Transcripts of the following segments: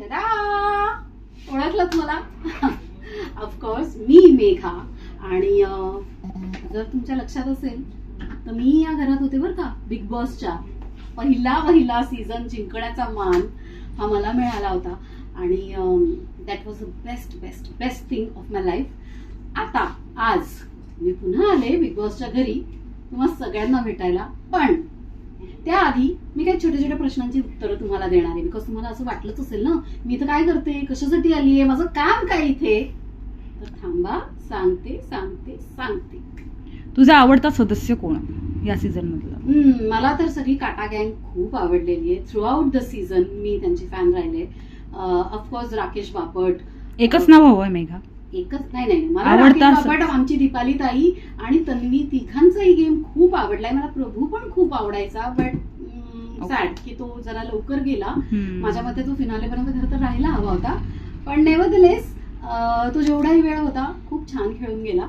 ओळखलत मला? ऑफकोर्स मी मेघा. आणि जर तुमच्या लक्षात असेल तर मी या घरात होते बरं का. बिग बॉसच्या पहिला सीझन जिंकण्याचा मान हा मला मिळाला होता. आणि that was the best thing of my life. आता आज मी पुन्हा आले बिग बॉसच्या घरी तुम्हाला सगळ्यांना भेटायला. पण त्याआधी मी काही छोट्या छोट्या प्रश्नांची उत्तरं तुम्हाला देणार आहे. बिकॉज तुम्हाला असं वाटलंच असेल ना मी इथं काय करते, कशासाठी आली आहे, माझं काम काय इथे. तर थांबा, सांगते. तुझा आवडता सदस्य कोण या सीझन मधला? मला तर सगळी काटा गँग खूप आवडलेली आहे. थ्रू आउट द सीझन मी त्यांची फॅन राहिले. ऑफकोर्स राकेश बापट. एकच नाव हवंय मेघा? एकच नाही, मला राकेश बापट, आमची दीपाली ताई आणि तन्वी तिघांचाही गेम खूप आवडलाय. मला प्रभू पण खूप आवडायचा. बट सॅड की तो जरा लवकर गेला. माझ्या मते तो फिनालेपर्यंत खरं तर राहायला हवा होता. पण नेव्हरदलेस तो जेवढाही वेळ होता खूप छान खेळून गेला.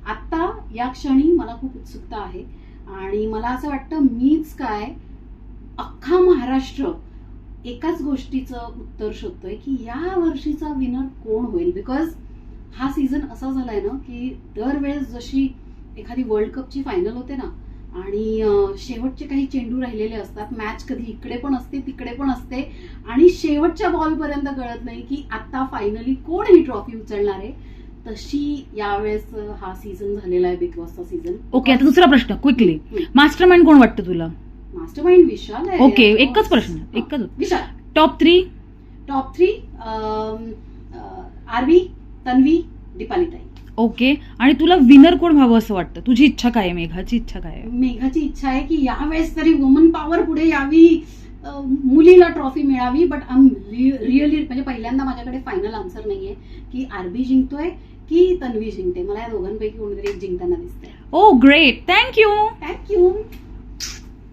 आता या क्षणी मला खूप उत्सुकता आहे आणि मला असं वाटतं मीच काय अख्खा महाराष्ट्र एकाच गोष्टीचं उत्तर शोधतोय की या वर्षीचा विनर कोण होईल. बिकॉज हा सीझन असा झालाय ना की दरवेळेस जशी एखादी वर्ल्ड कपची फायनल होते ना आणि शेवटचे काही चेंडू राहिलेले असतात, मॅच कधी इकडे पण असते तिकडे पण असते आणि शेवटच्या बॉल पर्यंत कळत नाही की आता फायनली कोण ही ट्रॉफी उचलणार आहे. तशी यावेळेस हा सीझन झालेला आहे बिग बॉसचा सीझन. ओके, आता दुसरा प्रश्न क्विकली. मास्टर माइंड कोण वाटतं तुला? मास्टर माइंड विशाल आहे. ओके, एकच प्रश्न, एकच. Vishal. Top three Aarvi, Tanvi, Deepali tai. Okay, आणि तुला विनर कोण व्हावं असं वाटतं? तुझी इच्छा काय आहे? मेघाची इच्छा काय आहे? मेघाची इच्छा आहे की यावेळेस तरी वुमन पॉवर पुढे यावी, मुलीला ट्रॉफी मिळावी. बट आय एम रिअली म्हणजे पहिल्यांदा माझ्याकडे फायनल आन्सर नाहीये की आरबी जिंकतोय की तन्वी जिंकते. मला या दोघांपैकी कोणीतरी एक जिंकताना दिसतंय. ओ ग्रेट, थँक्यू.